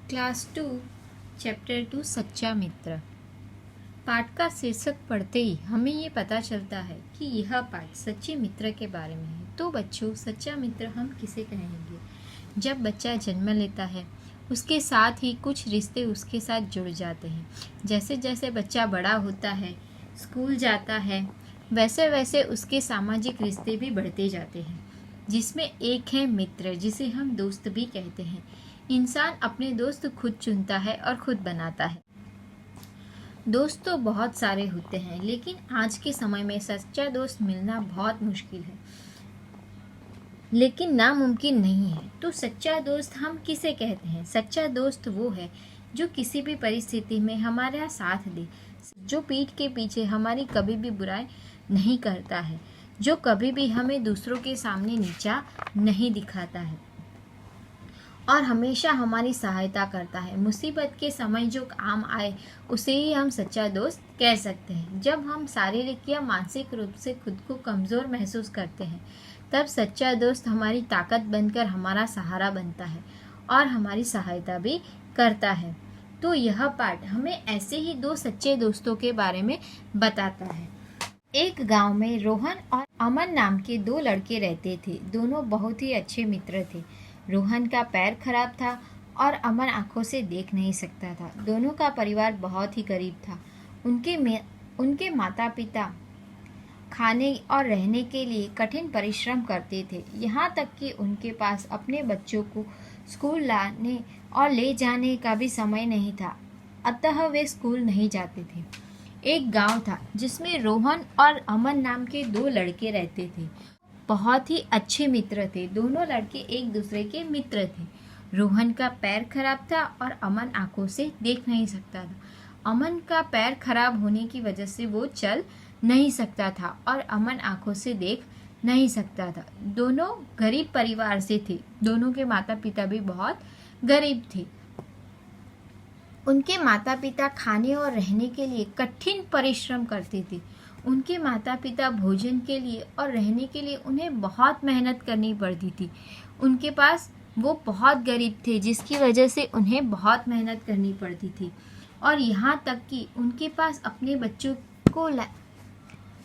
Class 2 chapter 2 सच्चा मित्र। पाठ का शीर्षक पढ़ते ही हमें ये पता चलता है कि यह पाठ सच्चे मित्र के बारे में है। तो बच्चों, सच्चा मित्र हम किसे कहेंगे? जब बच्चा जन्म लेता है उसके साथ ही कुछ रिश्ते उसके साथ जुड़ जाते हैं। जैसे जैसे बच्चा बड़ा होता है, स्कूल जाता है, वैसे वैसे उसके सामाजिक रिश्ते भी बढ़ते जाते हैं, जिसमें एक है मित्र, जिसे हम दोस्त भी कहते हैं। इंसान अपने दोस्त खुद चुनता है और खुद बनाता है। दोस्त तो बहुत सारे होते हैं, लेकिन आज के समय में सच्चा दोस्त मिलना बहुत मुश्किल है, लेकिन नामुमकिन नहीं है। तो सच्चा दोस्त हम किसे कहते हैं? सच्चा दोस्त वो है जो किसी भी परिस्थिति में हमारा साथ दे, जो पीठ के पीछे हमारी कभी भी बुराई नहीं करता है, जो कभी भी हमें दूसरों के सामने नीचा नहीं दिखाता है और हमेशा हमारी सहायता करता है। मुसीबत के समय जो काम आए उसे ही हम सच्चा दोस्त कह सकते हैं। जब हम शारीरिक या मानसिक रूप से खुद को कमज़ोर महसूस करते हैं, तब सच्चा दोस्त हमारी ताकत बनकर हमारा सहारा बनता है और हमारी सहायता भी करता है। तो यह पाठ हमें ऐसे ही दो सच्चे दोस्तों के बारे में बताता है। एक गांव में रोहन और अमन नाम के दो लड़के रहते थे। दोनों बहुत ही अच्छे मित्र थे। रोहन का पैर खराब था और अमन आंखों से देख नहीं सकता था। दोनों का परिवार बहुत ही गरीब था। उनके माता पिता खाने और रहने के लिए कठिन परिश्रम करते थे। यहाँ तक कि उनके पास अपने बच्चों को स्कूल लाने और ले जाने का भी समय नहीं था, अतः वे स्कूल नहीं जाते थे। एक गांव था जिसमें रोहन और अमन नाम के दो लड़के रहते थे। बहुत ही अच्छे मित्र थे। दोनों लड़के एक दूसरे के मित्र थे। रोहन का पैर खराब था और अमन आंखों से देख नहीं सकता था। अमन का पैर खराब होने की वजह से वो चल नहीं सकता था और अमन आंखों से देख नहीं सकता था। दोनों गरीब परिवार से थे। दोनों के माता पिता भी बहुत गरीब थे। उनके माता पिता खाने और रहने के लिए कठिन परिश्रम करते थे। उनके माता पिता भोजन के लिए और रहने के लिए उन्हें बहुत मेहनत करनी पड़ती थी। उनके पास वो बहुत गरीब थे, जिसकी वजह से उन्हें बहुत मेहनत करनी पड़ती थी और यहाँ तक कि उनके पास अपने बच्चों को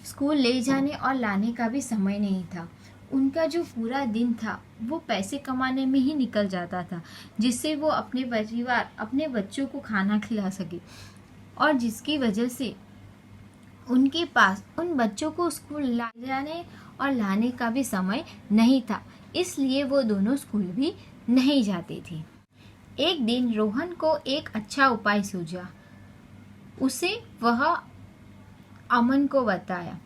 स्कूल ले जाने और लाने का भी समय नहीं था। उनका जो पूरा दिन था वो पैसे कमाने में ही निकल जाता था, जिससे वो अपने परिवार, अपने बच्चों को खाना खिला सके और जिसकी वजह से उनके पास उन बच्चों को स्कूल ला जाने और लाने का भी समय नहीं था। इसलिए वो दोनों स्कूल भी नहीं जाते थे। एक दिन रोहन को एक अच्छा उपाय सूझा। उसे वह अमन को बताया,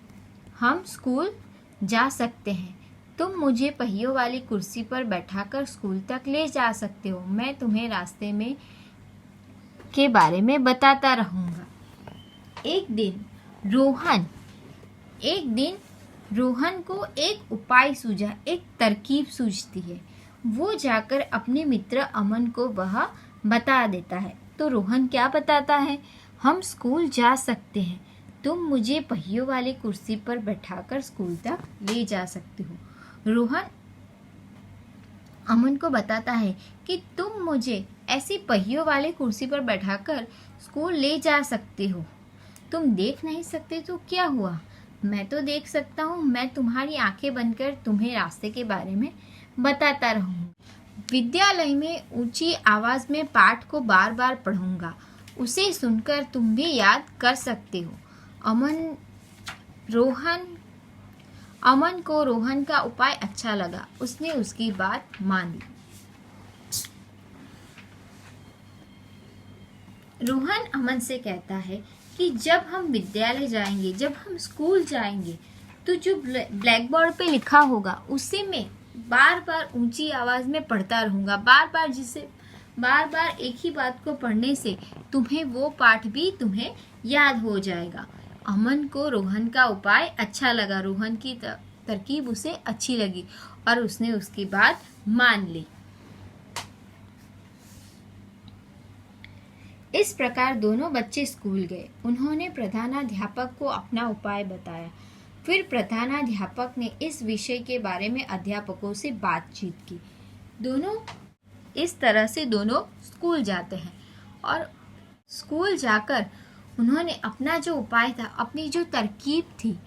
हम स्कूल जा सकते हैं। तुम मुझे पहियों वाली कुर्सी पर बैठाकर स्कूल तक ले जा सकते हो। मैं तुम्हें रास्ते में के बारे में बताता रहूँगा। एक दिन रोहन को एक उपाय सूझा, एक तरकीब सूझती है। वो जाकर अपने मित्र अमन को वह बता देता है। तो रोहन क्या बताता है? हम स्कूल जा सकते हैं। तुम मुझे पहियों वाली कुर्सी पर बैठाकर स्कूल तक ले जा सकते हो। रोहन अमन को बताता है कि तुम मुझे ऐसी पहियों वाली कुर्सी पर बैठाकर स्कूल ले जा सकते हो। तुम देख नहीं सकते तो क्या हुआ? मैं तो देख सकता हूँ। मैं तुम्हारी आंखें बनकर तुम्हें रास्ते के बारे में बताता रहूँगा। विद्यालय में ऊंची आवाज में पाठ को बार बार पढ़ूंगा। उसे सुनकर तुम भी याद कर सकते हो। अमन को रोहन का उपाय अच्छा लगा। उसने उसकी बात मान ली। रोहन अमन से कहता है कि जब हम विद्यालय जाएंगे, जब हम स्कूल जाएंगे, तो जो ब्लैक बोर्ड पे लिखा होगा उसे मैं बार बार ऊंची आवाज में पढ़ता रहूंगा। बार बार एक ही बात को पढ़ने से तुम्हें वो पाठ भी तुम्हें याद हो जाएगा। अमन को रोहन का उपाय अच्छा लगा। रोहन की तरकीब उसे अच्छी लगी और उसने उसकी बात मान ली। इस प्रकार दोनों बच्चे स्कूल गए। उन्होंने प्रधानाध्यापक को अपना उपाय बताया। फिर प्रधानाध्यापक ने इस विषय के बारे में अध्यापकों से बातचीत की। दोनों इस तरह से दोनों स्कूल जाते हैं और स्कूल जाकर उन्होंने अपना जो उपाय था, अपनी जो तरकीब थी,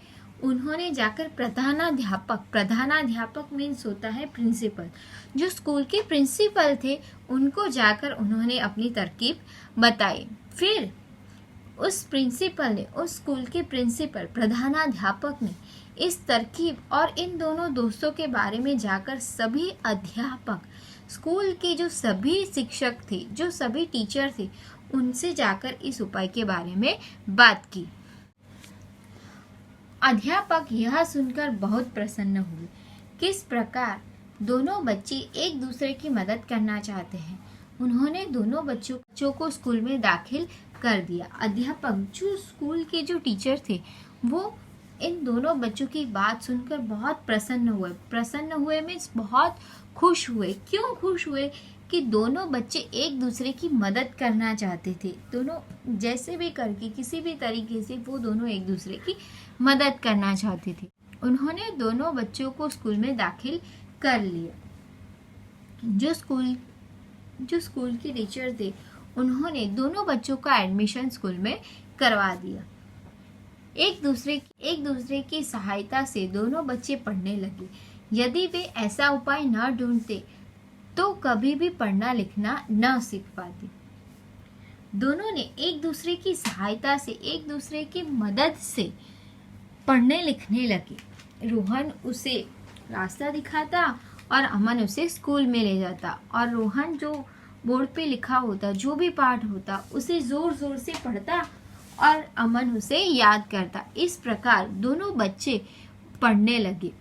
उन्होंने जाकर प्रधानाध्यापक मीन्स होता है प्रिंसिपल, जो स्कूल के प्रिंसिपल थे उनको जाकर उन्होंने अपनी तरकीब बताई। फिर उस स्कूल के प्रिंसिपल प्रधानाध्यापक ने इस तरकीब और इन दोनों दोस्तों के बारे में जाकर सभी अध्यापक, स्कूल के जो सभी शिक्षक थे, जो सभी टीचर थे, उनसे जाकर इस उपाय के बारे में बात की। अध्यापक यह सुनकर बहुत प्रसन्न हुए। किस प्रकार दोनों बच्चे एक दूसरे की मदद करना चाहते हैं। उन्होंने दोनों बच्चों को स्कूल में दाखिल कर दिया। अध्यापक जो स्कूल के जो टीचर थे वो इन दोनों बच्चों की बात सुनकर बहुत प्रसन्न हुए मीन्स बहुत खुश हुए। क्यों खुश हुए? कि दोनों बच्चे एक दूसरे की मदद करना चाहते थे। दोनों जैसे भी करके, किसी भी तरीके से वो दोनों एक दूसरे की मदद करना चाहते थे। उन्होंने दोनों बच्चों को स्कूल में दाखिल कर लिया। जो स्कूल के टीचर थे उन्होंने दोनों बच्चों का एडमिशन स्कूल में करवा दिया। एक दूसरे की सहायता से दोनों बच्चे पढ़ने लगे। यदि वे ऐसा उपाय न ढूंढते तो कभी भी पढ़ना लिखना न सीख पाते। दोनों ने एक दूसरे की सहायता से, एक दूसरे की मदद से पढ़ने लिखने लगे। रोहन उसे रास्ता दिखाता और अमन उसे स्कूल में ले जाता और रोहन जो बोर्ड पे लिखा होता, जो भी पाठ होता, उसे जोर जोर से पढ़ता और अमन उसे याद करता। इस प्रकार दोनों बच्चे पढ़ने लगे।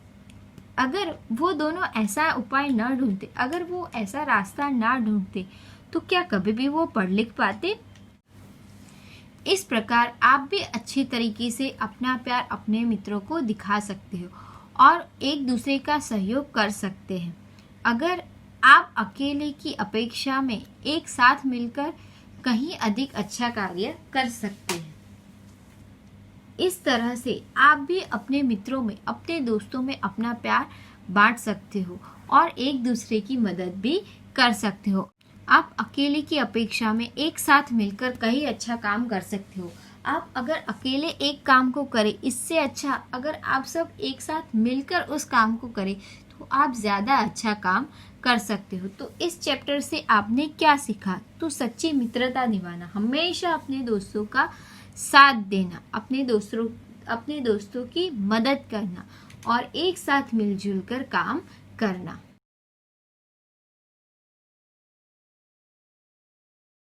अगर वो दोनों ऐसा उपाय न ढूंढते, अगर वो ऐसा रास्ता ना ढूंढते तो क्या कभी भी वो पढ़ लिख पाते? इस प्रकार आप भी अच्छी तरीके से अपना प्यार अपने मित्रों को दिखा सकते हो और एक दूसरे का सहयोग कर सकते हैं। अगर आप अकेले की अपेक्षा में एक साथ मिलकर कहीं अधिक अच्छा कार्य कर सकते हैं। इस तरह से आप भी अपने मित्रों में, अपने दोस्तों में अपना प्यार बांट सकते हो और एक दूसरे की मदद भी कर सकते हो। आप अकेले की अपेक्षा में एक साथ मिलकर कहीं अच्छा काम कर सकते हो। आप अगर अकेले एक काम को करें, इससे अच्छा अगर आप सब एक साथ मिलकर उस काम को करें तो आप ज़्यादा अच्छा काम कर सकते हो। तो इस चैप्टर से आपने क्या सीखा? तो सच्ची मित्रता निभाना, हमेशा अपने दोस्तों का साथ देना, अपने दोस्तों की मदद करना और एक साथ मिलजुल कर काम करना।